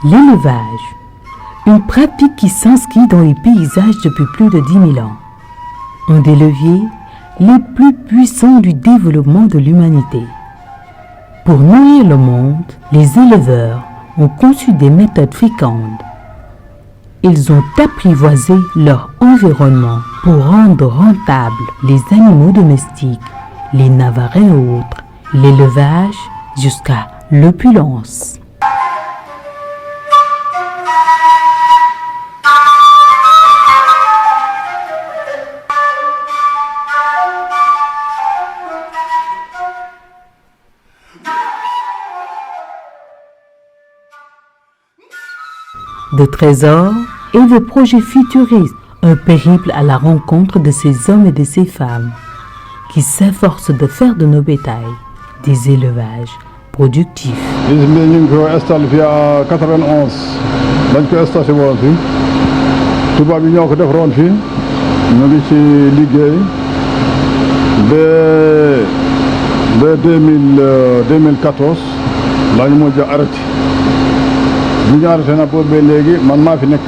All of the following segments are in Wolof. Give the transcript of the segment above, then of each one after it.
L'élevage, une pratique qui s'inscrit dans les paysages depuis plus de 10 000 ans. Un des leviers les plus puissants du développement de l'humanité. Pour nourrir le monde, les éleveurs ont conçu des méthodes fécondes. Ils ont apprivoisé leur environnement pour rendre rentables les animaux domestiques, les navarins et autres, l'élevage jusqu'à l'opulence. De trésors et de projets futuristes, un périple à la rencontre de ces hommes et de ces femmes qui s'efforcent de faire de nos bétails des élevages productifs. Nous avons installé en 91, nous avons installé ici. Tout le monde a fait ici. Nous avons ligué de 2014. Nous avons arrêté. Nous avons arrêté pour léegi man maa fi nekk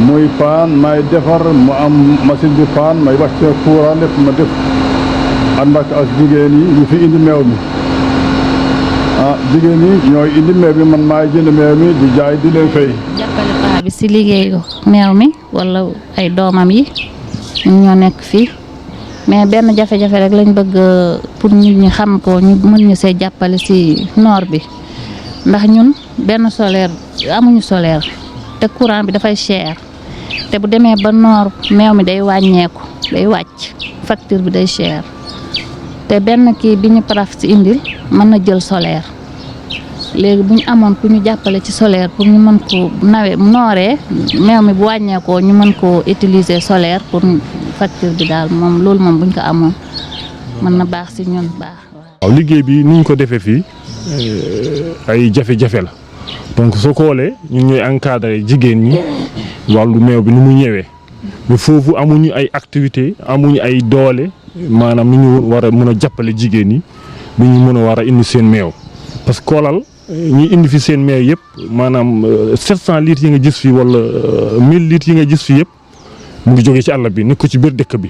muy paan may defar mu am machine bi paan may wàcc courant lépp ma def ànd ak jigéen yi ñu fi indi meew mi jigéen yi ñooy indi meew mi man maay jënd meew mi di jaay di leen fay. jàppale paa bi si liggéeyu meew mi wala ay doomam yi ñoo nekk fii mais benn jafe-jafe rek lañ bëgg pour nit ñi xam ko ñu mën ñu see jàppale si noor bi ndax ñun benn solaire amuñu solaire te courant bi dafay cher te bu demee ba noor meew mi day wàññeeku day wàcc facture bi day cher te benn kii bi ñu paraf si indil mën na jël solaire léegi bu ñu amoon ku ñu jàppale ci solaire pour ñu mën ko nooree meew mi bu wàññeekoo ñu mën koo utiliser solaire pour facture bi daal moom loolu moom buñ ko amoon mën na baax si ñun baax. waaw liggéey bi ni ñu ko defee fii ay jafe-jafe la donc soo ko xoolee ñun ñooy encadré jigéen ñi wàllu meew bi ni mu ñëwee mais foofu amuñu ay activité amuñu ay doole maanaam ni ñu war a mën a jàppale jigéen ñi bi ñu mën a war a indi seen meew parce que koolal ñi indi fi seen meew yëpp maanaam 700 litres yi nga gis fii wala 1000 litres yi nga gis fii yëpp mu ngi jógee ci àll bi nekk ko ci biir dëkk bi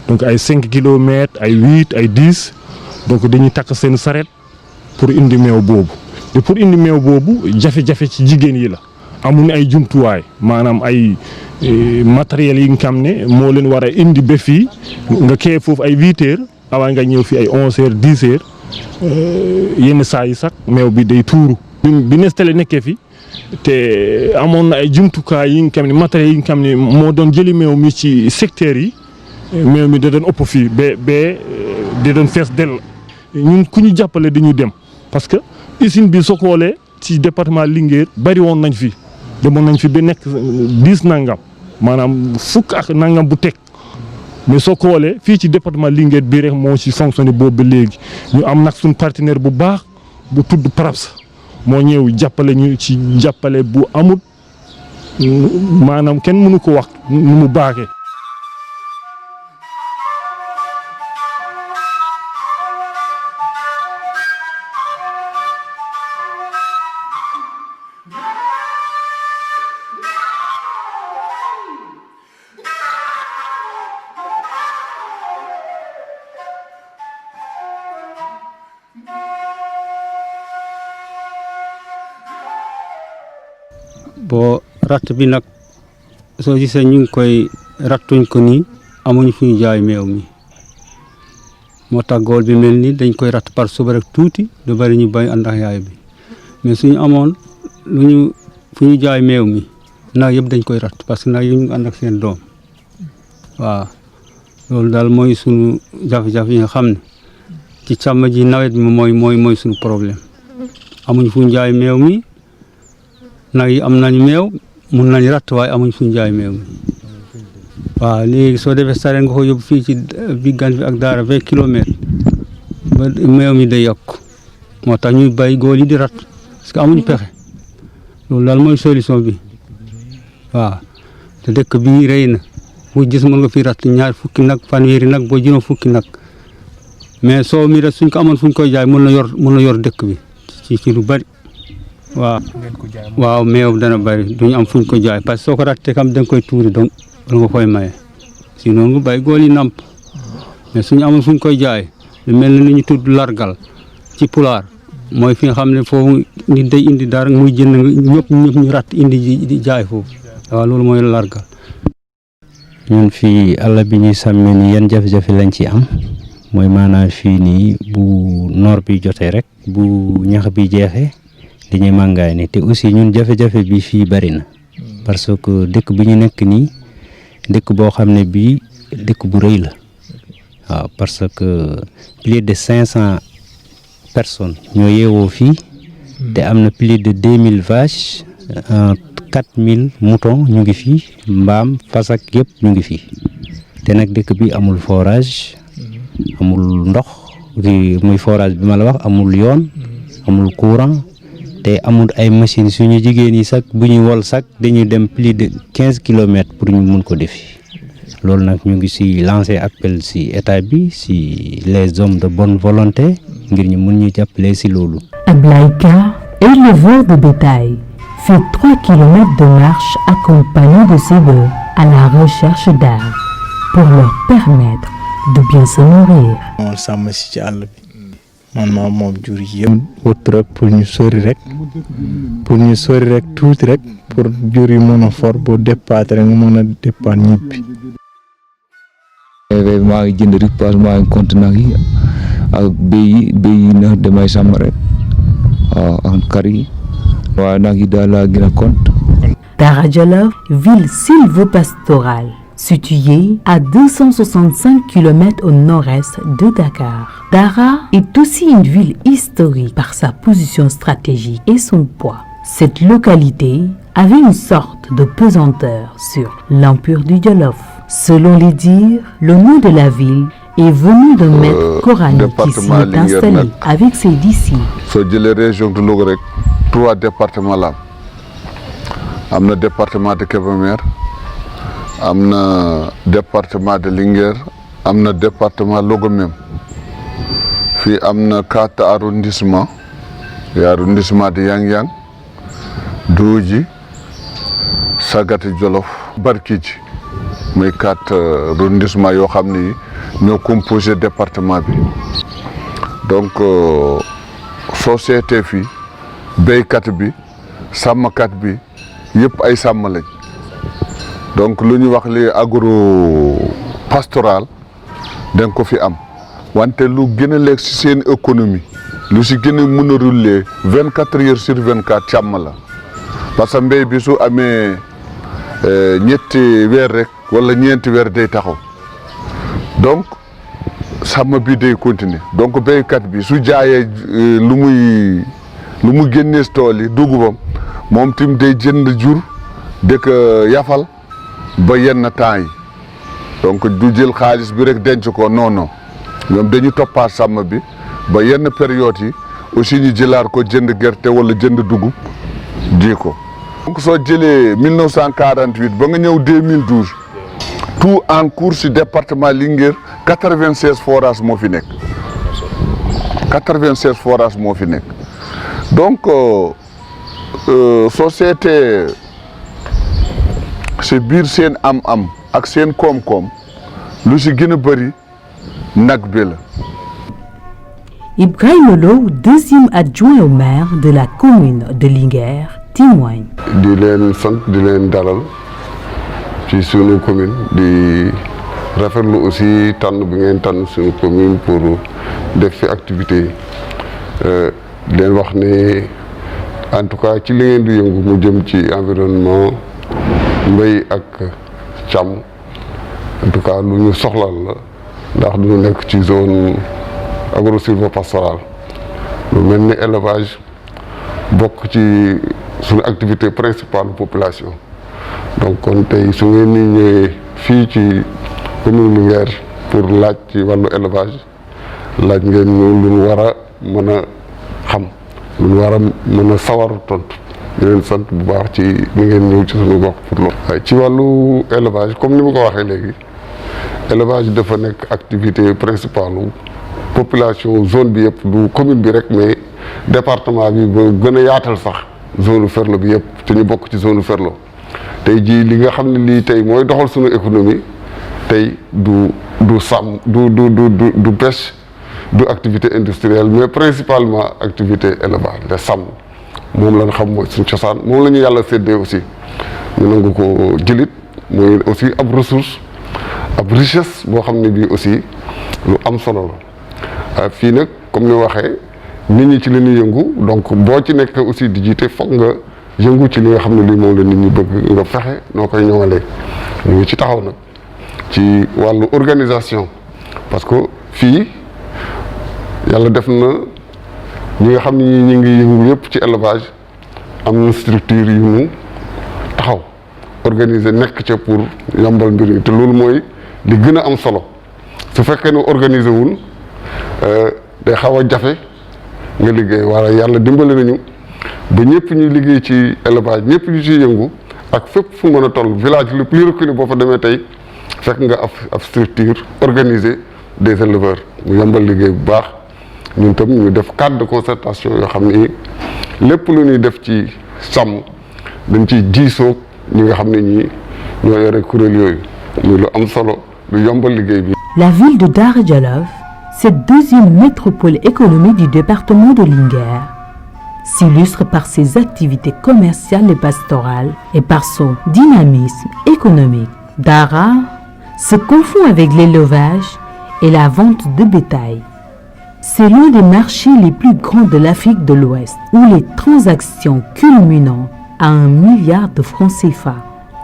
donc ay 5 kilomètres ay 8 ay 10 donc dañuy takk seen saret pour indi meew boobu te pour indi meew boobu jafe-jafe ci jigéen yi la amuñu ay jumtuwaay maanaam ay matériels yi nga xam ne moo leen war a indi ba fii nga kee foofu ay 8 heures avant nga ñëw fii ay 11 heures 10 heures yenn saa yi sax meew bi day tuuru. bi Nestlé nekkee fi te amoon na ay jumtukaay yi nga xam ne matériels yi nga xam ne moo doon jëli meew mi ci secteurs yi meew mi da doon ëpp fii ba da doon fees dell ñun ku ñu jàppale dañu dem parce que usine bi soo ko xoolee ci département Linguère bari woon nañ fi demoon nañ fi ba nekk 10 nangam maanaam fukk ak nangam bu teg mais soo ko xoolee fii ci département Linguère bii rek moo ci fonctionné boobu ba léegi ñu am nag suñu partenaire bu baax bu tudd PRAPS moo ñëw jàppale ñu ci jàppale bu amul maanaam kenn mënu ko wax nu mu baaxee. boo ratt bi nag soo gisee ñu ngi koy rattuñ ko nii amuñu fu ñu jaay meew mi moo tax góol bi mel ni dañ koy ratt par suba rek tuuti du bari ñu bay ànd ak yaay bi mais suñu amoon fu ñu jaay meew mi nag yëpp dañ koy ratt parce que nag yi ñu ànd ak seen doom waaw loolu daal mooy suñu jafe-jafe yi nga xam ne ci càmm ji nawet bi mooy suñu problème amuñu fu ñu jaay meew mi nag yi am nañu meew mun nañu ratt waaye amuñ fu ñu jaay meew mi waaw léegi soo defee sare nga ko yóbbu fii ci diggante bi ak daara 20 kilomètres ba meew mi day yokk moo tax ñuy bay góor yi di ratt parce que amuñu pexe loolu daal mooy solution bi waaw te dëkk bi rëy na fu gis mën nga fi ratt ñaar fukki nag fanweeri nag boo juróom fukki nag mais soo mi rek suñ ko amoon fu ñu koy jaay mën na yor dëkk bi ci lu bari waaw meew dana bari duñu am fuñ ko jaay parce que soo ko rattee kam da nga koy tuuri donc wala nga koy maye sinon nga bàyyi góor yi namp mais suñu amul fuñ koy jaay lu mel ni ñu tudd largal ci pulaar mooy fi nga xam ne foofu nit day indi dara muy jënd ñëpp ñu ratt indi di jaay foofu waaw loolu mooy largal. ñun fii àll bi ñuy sàmmee ni yan jafe-jafe lañ ci am mooy maanaam fii nii bu noor bi jotee rek bu ñax bi jeexee dañuy màngaay ni te aussi ñun jafe-jafe bi fii bari na parce que dëkk bi ñu nekk nii dëkk boo xam ne bii dëkk bu rëy la waaw parce que plus de 500 personnes ñoo yeewoo fii te am na plus de 2000 vaches 4000 moutons ñu ngi fii mbaam fas ak yëpp ñu ngi fii te nag dëkk bi amul forage amul ndox muy forage bi ma la wax amul yoon amul courant te amul ay machines suñu jigéen yi sax bu ñuy wol sax dañuy dem plus de 15 kilomètres pour ñu mun ko defi loolu nag ñu ngi si lancer appel si état bi si les hommes de bonne volonté ngir ñu mun ñu jàppale si loolu. Ablaïka, éleveur de bétail, fait 3 kilomètres de marche accompagné de ses bœufs à la recherche d'arbres pour leur permettre de bien se nourrir. moom sàmm si ci àll bi man maa moom jur yëpp wut rek pour ñu sori rek tuuti rek pour jur yi mën a for boo départ rek nga mën a départ ñibbi. maa ngi jënd ripaas maa ngi compte nag yi ak béy yi nag damay sàmm rek waaw ak kar yi waaye nag yi daal laa gën a compte. Dara Djolof, ville sylvopastorale, située à 265 km au nord-est de Dakar. Dara est aussi une ville historique par sa position stratégique et son poids. Cette localité avait une sorte de pesanteur sur l'empire du Djolof. Selon les dires, le nom de la ville est venu d'un maître coranique qui s'y est installé avec ses disciples. soo jëlee région de Louga rek 3 départements la am na département de Kébémer am na département de Linguère am na département Louga même fii am na 4 arrondissements arrondissement de Yang-Yang Dooji Sagati Jolof Barkidji muy 4 arrondissements yoo xam ni ñoo composé département bi donc soo seetee fii béykat bi sàmmkat bi yëpp ay sàmm lañ donc lu ñu wax li agro pastoral da nga ko fi am wante lu gën a lekk si seen économie lu si gën a mën a rouler 24 heures sur 24 càmm la parce que mbéy bi su amee ñetti weer rek wala ñeenti weer day taxaw donc sàmm bi day continuer donc béykat bi su jaayee lu mu génnee tool yi dugubam moom tim day jënd jur dëkk yafal ba yenn temps yi donc du jël xaalis bi rek denc ko non ñoom dañu toppaat sàmm bi ba yenn période yi aussi ñu jëlaat ko jënd gerte wala jënd dugub ji ko. donc soo jëlee 1948 ba nga ñëw 2012 tout en cours si département Linguère 96 forages moo fi nekk 96 forages moo fi nekk donc soo seetee si biir seen am-am ak seen koom-koom lu si gën a bëri nag bi la. Ibrahima Lo, deuxième adjoint au maire de la commune de Linguère, témoigne. di leen sant di leen dalal ci sunu commune di rafetlu aussi tànn bi ngeen tànn sunu commune pour def fi activité di leen wax ne en tout cas ci li ngeen di yëngu mu jëm ci environnement mbéy ak càmm en tout cas lu ñu soxlal la ndax du ñu nekk ci zone agro-sylvo-pastorale lu mel ni élevage bokk ci suñu activité principale population donc kon tey su ngeen ni ñëwee fii ci commune Linguère pour laaj ci wàllu élevage laaj ngeen ñu lu ñu war a mën a xam lu ñu war a mën a sawar tontu di leen sant bu baax ci ni ngeen ñëw ci suñu gox pour loolu. ci wàllu élevage comme ni ma ko waxee léegi élevage dafa nekk activité principale population zone bi yëpp du commune bi rek mais département bi ba gën a yaatal sax zone Ferlo bi yëpp te ñu bokk ci zone Ferlo tey jii li nga xam ne lii tey mooy doxal suñu économie tey du sàmm du pêche du activité industrielle mais principalement activité élevage de sàmm moom la nga xam mooy suñu cosaan moom la ñu yàlla séddee aussi ñu nangu ko jëlit mooy aussi ab ressource ab richesse boo xam ne bii aussi lu am solo la fii nag comme ni waxee nit ñi ci li ñuy yëngu donc boo ci nekk aussi di jiite foog nga yëngu ci li nga xam ne lii moom la nit ñi bëgg nga fexe noo koy ñoŋalee ñu ngi ci taxaw nag ci wàllu organisation parce que fii yàlla def na ñi nga xam ne ñi ngi yëngu yëpp ci élevage am na structure yu mu taxaw organiser nekk ca pour yombal mbir mi te loolu mooy li gën a am solo su fekkee ne organiser wul day xaw a jafe nga liggéey wala yàlla dimbali nañu ba ñëpp ñuy liggéey ci élevage ñëpp ñu ciy yëngu ak fépp fu mën a toll village le plus reculé boo fa demee tey fekk nga ab structure organisée des éleveurs mu yombal liggéey bu baax ñun tam ñu def cadre de concertation yoo xam ni lépp lu ñuy def ci sàmm dañ ciy diisoog ñi nga xam ne ñi ñoo yore kuréel yooyu muy lu am solo lu yombal liggéey bi. La ville de Daara Djolof, cette deuxième métropole économique du département de Linguère, s'illustre par ses activités commerciales et pastorales et par son dynamisme économique. Daara se confond avec l'élevage et la vente de bétail. C'est l'un des marchés les plus grands de l'Afrique de l'Ouest, où les transactions culminant à 1 milliard de francs CFA.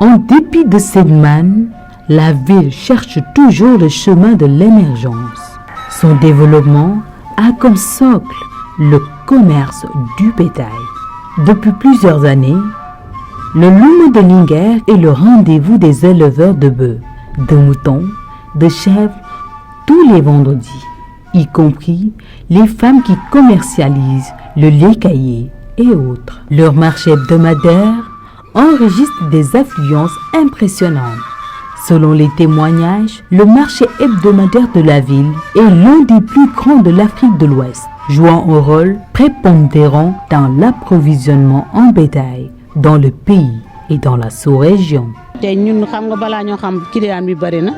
En dépit de cette manne, la ville cherche toujours le chemin de l'émergence. Son développement a comme socle le commerce du bétail. Depuis plusieurs années, le Luuma de Linguère est le rendez-vous des éleveurs de bœufs, de moutons, de chèvres, tous les vendredis, y compris les femmes qui commercialisent le lait caillé et autres. Leur marché hebdomadaire enregistre des affluences impressionnantes. Selon les témoignages, le marché hebdomadaire de la ville est l'un des plus grands de l'Afrique de l'Ouest, jouant un rôle prépondérant dans l'approvisionnement en bétail dans le pays et dans la sous-région. tey ñun xam nga balaa ñoo xam client bi bari na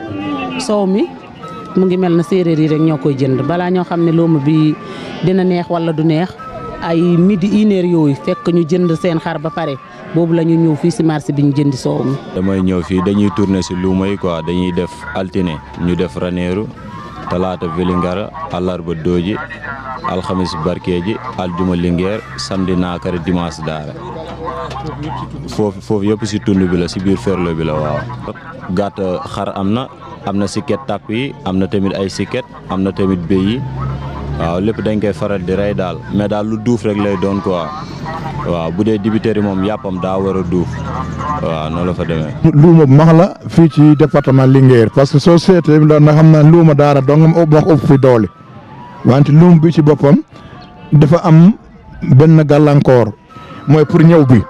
soow mi mu ngi mel na séeréer yi rek ñoo koy jënd balaa ñoo xam ne luuma bi dina neex wala du neex ay midi une heure yooyu fekk ñu jënd seen xar ba pare boobu la ñu ñëw fii si marché bi ñu jëndi soow mi. damay ñëw fii dañuy tourner si luuma yi quoi dañuy def altine ñu def Ranérou talaata Vélingara àllarba Dooji alxamis Barkeeji aljuma Linguère samedi Naakare dimanche Daara foofu yëpp si tund bi la si biir Ferlo bi la waaw. gàtt xar am na sikket tàpp yi am na tamit ay sikket am na tamit béy yi waaw lépp dañ koy faral di rey daal mais daal lu duuf rek lay doon quoi waaw bu dee dibiteri moom yàppam daa war a duuf waaw noonu la fa demee. luuma bu mag la fii ci département Linguère parce que soo seetee na xam naa luuma Daara dong moo ëpp fi doole wante luuma bi ci boppam dafa am benn gàllankoor mooy pour ñëw bi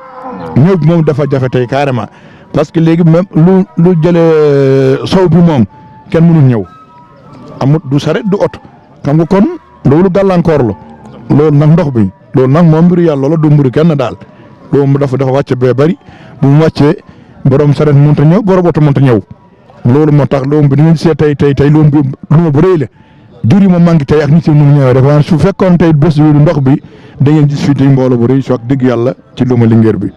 moom dafa jafe tey carrément parce que léegi même lu jëlee sow bi moom kenn mënul ñëw amut du saret du oto xam nga kon loolu gàllankoor la loolu nag ndox bi loolu nag moom mbiru yàlla la du mbiru kenn daal loolu dafa wàcce bee bari bu mu wàccee borom saret mënut a ñëw borom oto mënut a ñëw loolu moo tax loolu bi dañuy seet tey loolu bi lu ma bu rëy la jur yi ma manqué tey ak nit yi nu mu ñëwee rek waaye su fekkoon tey bés bi ndox bi da ngeen gis fii tey mbooloo bu rëy soo ak dëgg yàlla ci luuma Linguère bi.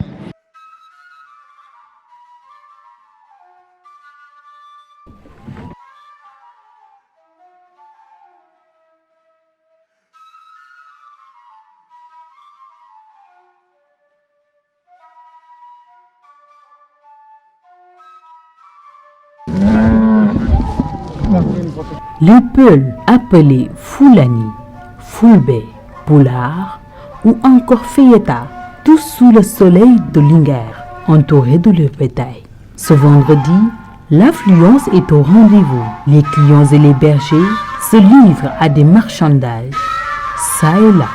Les Peuls appelés Fulani, Fulbe, Pulaar ou encore Feyeta, tous sous le soleil de Linguère, entourés de leur bétail. Ce vendredi, l'affluence est au rendez-vous. Les clients et les bergers se livrent à des marchandages, ça et là.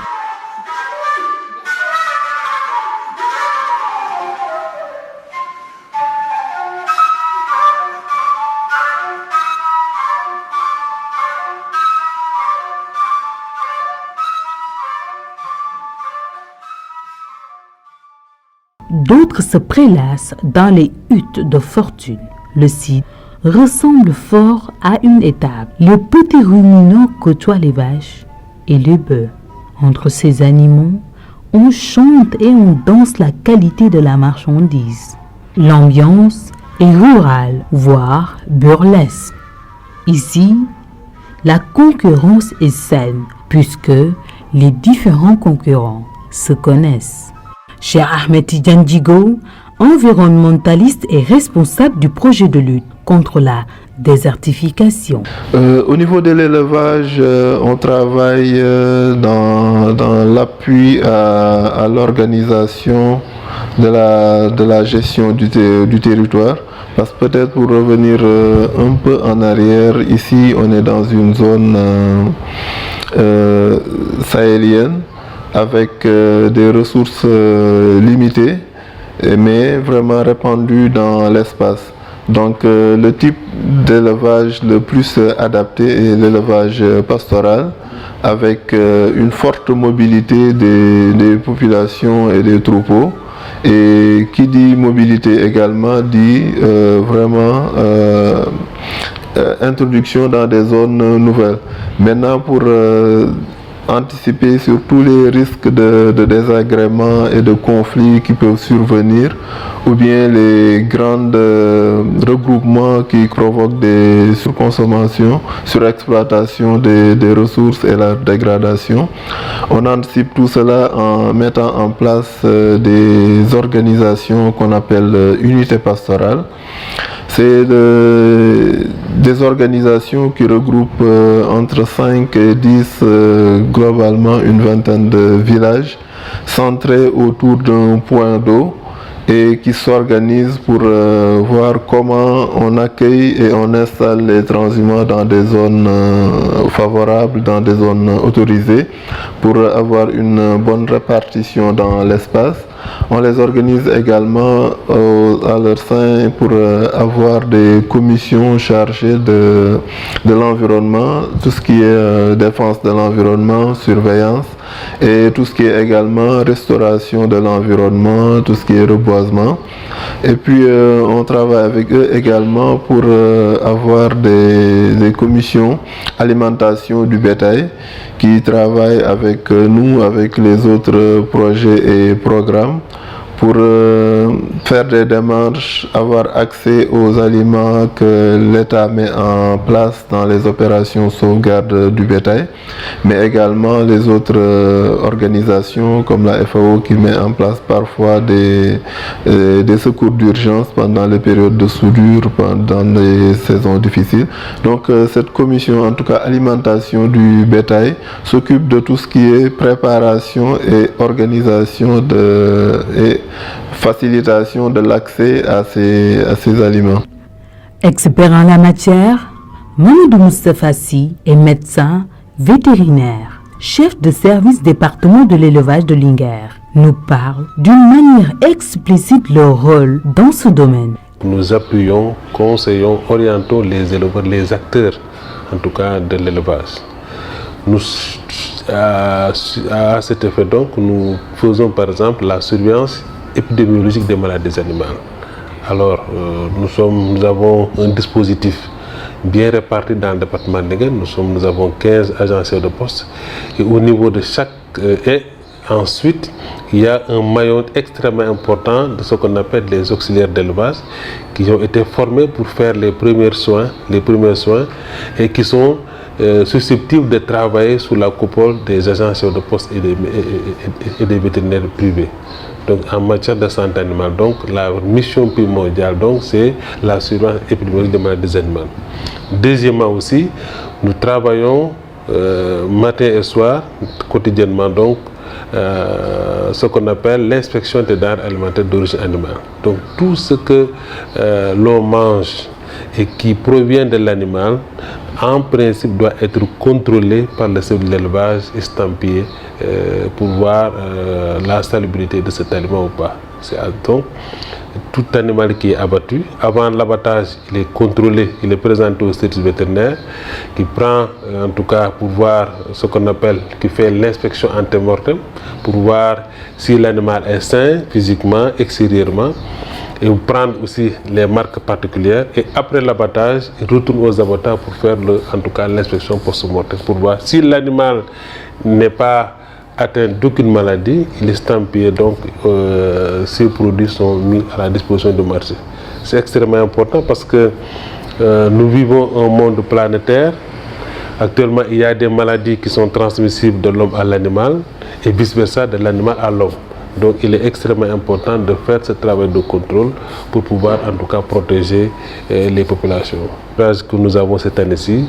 D'autres se prélassent dans les huttes de fortune. Le site ressemble fort à une étable. Les petits ruminants côtoient les vaches et les bœufs. Entre ces animaux, on chante et on danse la qualité de la marchandise. L'ambiance est rurale, voire burlesque. Ici, la concurrence est saine puisque les différents concurrents se connaissent. Cheikh Ahmed Tidiane Djigo, environnementaliste et responsable du projet de lutte contre la désertification. Au niveau de l'élevage, on travaille dans l'appui à l'organisation de la gestion du territoire. Parce que peut-être pour revenir un peu en arrière, ici on est dans une zone sahélienne avec des ressources limitées mais vraiment répandues dans l'espace. Donc le type d'élevage le plus adapté est l'élevage pastoral avec une forte mobilité des populations et des troupeaux. Et qui dit mobilité également dit vraiment introduction dans des zones nouvelles. Maintenant pour anticiper sur tous les risques de désagréments et de conflits qui peuvent survenir ou bien les grands regroupements qui provoquent des surconsommations, surexploitation des ressources et la dégradation. On anticipe tout cela en mettant en place des organisations qu'on appelle unités pastorales. C'est des organisations qui regroupent entre 5 et 10, globalement une vingtaine de villages centrés autour d'un point d'eau et qui s'organisent pour voir comment on accueille et on installe les transhumants dans des zones favorables, dans des zones autorisées pour avoir une bonne répartition dans l'espace. On les organise également à leur sein pour avoir des commissions chargées de l'environnement, tout ce qui est défense de l'environnement, surveillance et tout ce qui est également restauration de l'environnement, tout ce qui est reboisement. Et puis on travaille avec eux également pour avoir des commissions alimentation du bétail qui travaillent avec nous, avec les autres projets et programmes pour faire des démarches, avoir accès aux aliments que l'État met en place dans les opérations sauvegarde du bétail, mais également les autres organisations comme la FAO qui met en place parfois des secours d'urgence pendant les périodes de soudure, pendant les saisons difficiles. Donc cette commission, en tout cas alimentation du bétail, s'occupe de tout ce qui est préparation et organisation et facilitation de l'accès à ces aliments. Expert en la matière, Mamadou Moustapha Sy est médecin vétérinaire, chef de service département de l'élevage de Linguère, nous parle d'une manière explicite leur rôle dans ce domaine. Nous appuyons, conseillons, orientons les éleveurs, les acteurs en tout cas de l'élevage. À cet effet donc, nous faisons par exemple la surveillance épidémiologique des maladies animales. Alors, nous avons un dispositif bien réparti dans le département de Linguère. Nous avons 15 agents de poste et au niveau de chaque... et ensuite, il y a un maillon extrêmement important de ce qu'on appelle les auxiliaires d'élevage qui ont été formés pour faire les premiers soins et qui sont susceptibles de travailler sous la coupole des agents de poste et des vétérinaires privés. Donc en matière de santé animale, donc la mission primordiale c'est la surveillance épidémiologique des maladies animales. Deuxièmement aussi, nous travaillons matin et soir, quotidiennement donc, ce qu'on appelle l'inspection des denrées alimentaires d'origine animale. Donc tout ce que l'on mange et qui provient de l'animal, en principe doit être contrôlé par le service de l'élevage estampillé pour voir la salubrité de cet aliment ou pas. Donc tout animal qui est abattu. Avant l'abattage, il est contrôlé, il est présenté au service vétérinaire qui prend, en tout cas, pour voir ce qu'on appelle, qui fait l'inspection antemortem, pour voir si l'animal est sain physiquement, extérieurement, et prendre aussi les marques particulières. Et après l'abattage, il retourne aux abattoirs pour faire, en tout cas, l'inspection post-mortem, pour voir si l'animal n'est pas atteint d'aucune maladie, il est stampillé, donc ces produits sont mis à la disposition du marché. C'est extrêmement important parce que nous vivons un monde planétaire. Actuellement, il y a des maladies qui sont transmissibles de l'homme à l'animal et vice-versa de l'animal à l'homme. Donc il est extrêmement important de faire ce travail de contrôle pour pouvoir en tout cas protéger les populations. L'âge que nous avons cette année-ci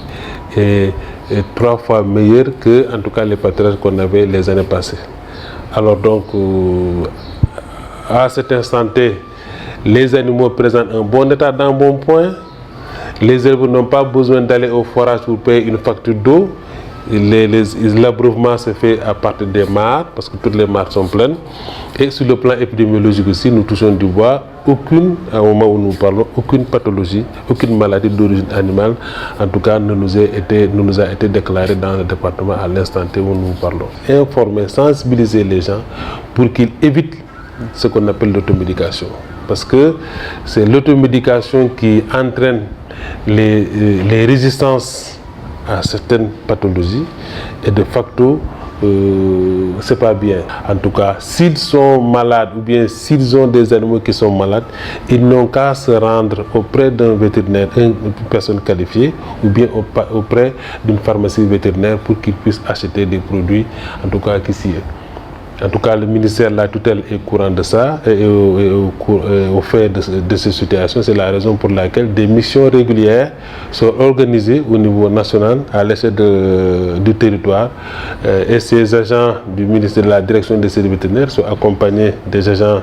est 3 fois meilleur que en tout cas les pâturages qu'on avait les années passées. Alors donc à cet instant T, les animaux présentent un bon état d'un bon point. Les éleveurs n'ont pas besoin d'aller au forage pour payer une facture d'eau. L'abreuvement se fait à partir des mares, parce que toutes les mares sont pleines. Et sur le plan épidémiologique aussi, nous touchons du bois. Aucune, au moment où nous parlons, aucune pathologie, aucune maladie d'origine animale, en tout cas, ne nous a été déclarée dans le département à l'instant où nous parlons. Informer, sensibiliser les gens pour qu'ils évitent ce qu'on appelle l'automédication. Parce que c'est l'automédication qui entraîne les résistances à certaines pathologies et de facto c'est pas bien. En tout cas, s'ils sont malades ou bien s'ils ont des animaux qui sont malades, ils n'ont qu'à se rendre auprès d'un vétérinaire, une personne qualifiée, ou bien auprès d'une pharmacie vétérinaire pour qu'ils puissent acheter des produits, en tout cas qui s'y est. En tout cas, le ministère de la tutelle est courant de ça et au fait de ces situations. C'est la raison pour laquelle des missions régulières sont organisées au niveau national à l'échelle du territoire. Et ces agents du ministère de la direction des services vétérinaires sont accompagnés des agents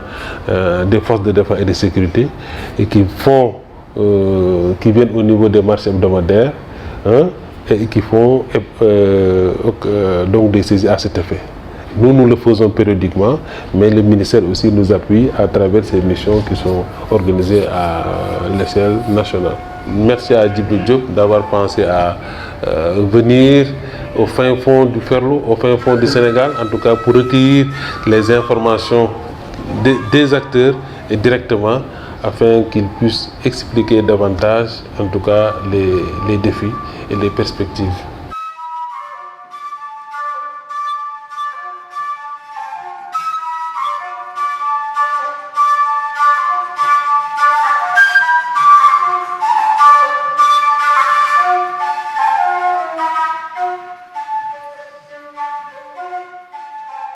des forces de défense et de sécurité et qui viennent au niveau des marchés hebdomadaires et qui font donc des saisies à cet effet. Nous le faisons périodiquement, mais le ministère aussi nous appuie à travers ces missions qui sont organisées à l'échelle nationale. Merci à Djibril Diop d'avoir pensé à venir au fin fond du Ferlo, au fin fond du Sénégal, en tout cas pour recueillir les informations des acteurs et directement afin qu'ils puissent expliquer davantage, en tout cas, les défis et les perspectives.